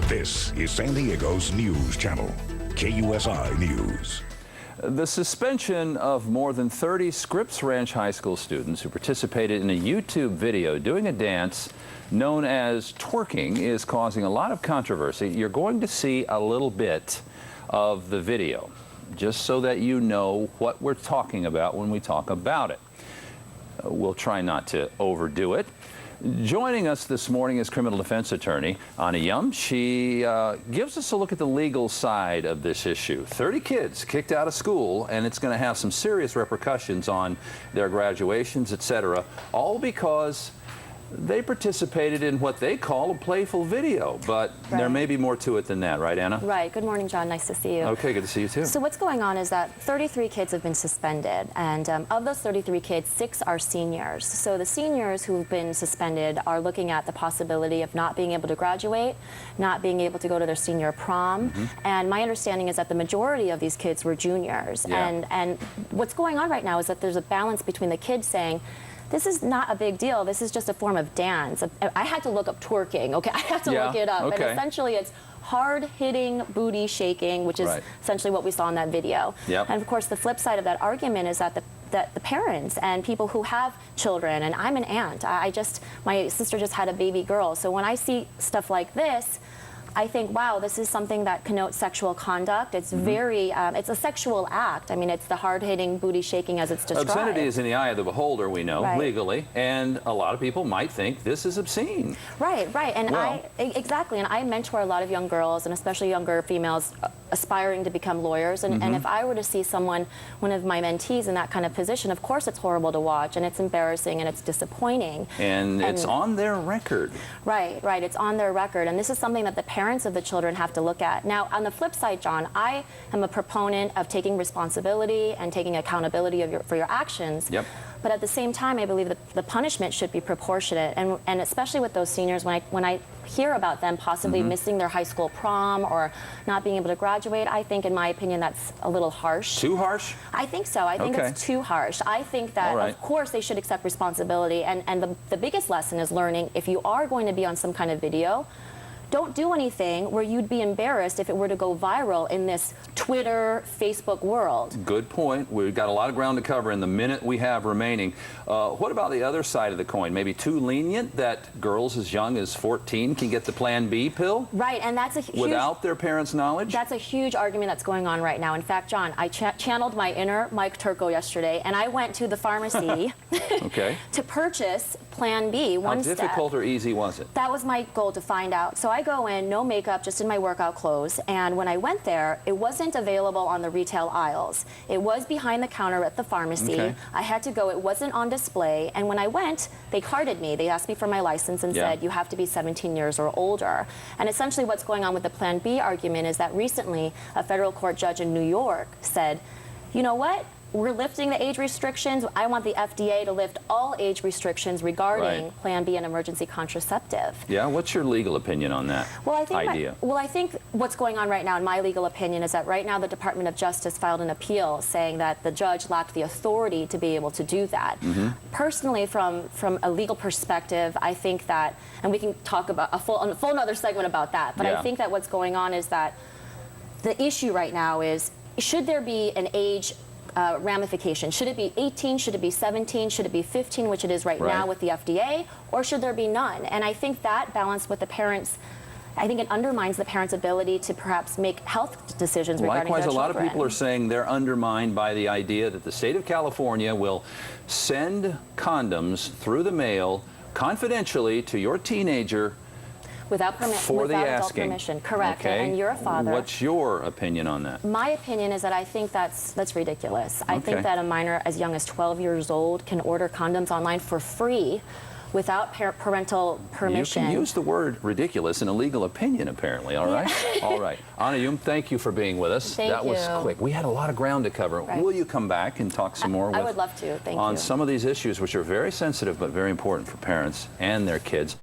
This is San Diego's news channel, KUSI News. The suspension of more than 30 Scripps Ranch High School students who participated in a YouTube video doing a dance known as twerking is causing a lot of controversy. You're going to see a little bit of the video, just so that you know what we're talking about when we talk about it. We'll try not to overdo it. Joining us this morning is criminal defense attorney Anna Yum. She gives us a look at the legal side of this issue. 30 kids kicked out of school, and it's going to have some serious repercussions on their graduations, etc., all because they participated in what they call a playful video, but there may be more to it than that, right, Anna? Right. Good morning, John. Nice to see you. Okay, good to see you too. So what's going on is that 33 kids have been suspended, and of those 33 kids, 6 are seniors. So the seniors who've been suspended are looking at the possibility of not being able to graduate, not being able to go to their senior prom, and my understanding is that the majority of these kids were juniors. And what's going on right now is that there's a balance between the kids saying, this is not a big deal. This is just a form of dance. I had to look up twerking, okay? I had to look it up. And essentially it's hard-hitting booty shaking, which is essentially what we saw in that video. And of course, the flip side of that argument is that the parents and people who have children, and I'm an aunt. My sister just had a baby girl. So when I see stuff like this, I think, wow, this is something that connotes sexual conduct. It's very, it's a sexual act. I mean, it's the hard-hitting booty shaking as it's described. Obscenity is in the eye of the beholder, we know, legally, and a lot of people might think this is obscene. Right, and exactly, and I mentor a lot of young girls, and especially younger females aspiring to become lawyers, and if I were to see one of my mentees in that kind of position, of course it's horrible to watch, and it's embarrassing, and it's disappointing. And it's on their record. Right, it's on their record, and this is something that the parents of the children have to look at. Now, on the flip side, John, I am a proponent of taking responsibility and taking accountability for your actions. But at the same time, I believe that the punishment should be proportionate, and especially with those seniors, when I hear about them possibly missing their high school prom or not being able to graduate, I think, in my opinion, that's a little harsh. Too harsh? I think so. I think it's too harsh. I think that, of course, they should accept responsibility, and the biggest lesson is learning, if you are going to be on some kind of video, don't do anything where you'd be embarrassed if it were to go viral in this Twitter, Facebook world. Good point. We've got a lot of ground to cover in the minute we have remaining. What about the other side of the coin? Maybe too lenient that girls as young as 14 can get the Plan B pill? Right, and that's a huge... Without their parents' knowledge? That's a huge argument that's going on right now. In fact, John, I channeled my inner Mike Turco yesterday, and I went to the pharmacy to purchase Plan B, How difficult or easy was it? That was my goal, to find out. So I go in, no makeup, just in my workout clothes, and when I went there, it wasn't available on the retail aisles. It was behind the counter at the pharmacy. I had to go, it wasn't on display, and when I went, they carded me. They asked me for my license and said, you have to be 17 years or older. And essentially what's going on with the Plan B argument is that recently a federal court judge in New York said, you know what? We're lifting the age restrictions. I want the FDA to lift all age restrictions regarding Plan B and emergency contraceptive. Yeah, what's your legal opinion on that idea? I think what's going on right now, in my legal opinion, is that right now the Department of Justice filed an appeal saying that the judge lacked the authority to be able to do that. Personally, from a legal perspective, I think that, and we can talk about a full another segment about that, but I think that what's going on is that the issue right now is, should there be an age ramification? Should it be 18? Should it be 17? Should it be 15, which it is right now with the FDA? Or should there be none? And I think that balance with the parents, I think it undermines the parents' ability to perhaps make health decisions regarding their children. Likewise, a lot of people are saying they're undermined by the idea that the state of California will send condoms through the mail confidentially to your teenager without adult permission. Correct. And you're a father. What's your opinion on that? My opinion is that I think that's ridiculous. I think that a minor as young as 12 years old can order condoms online for free without parental permission. You can use the word ridiculous in a legal opinion, apparently, all right? All right. Anna Yum, thank you for being with us. Thank you. That was quick. We had a lot of ground to cover. Will you come back and talk some more I would love to. Thank you. On some of these issues, which are very sensitive but very important for parents and their kids.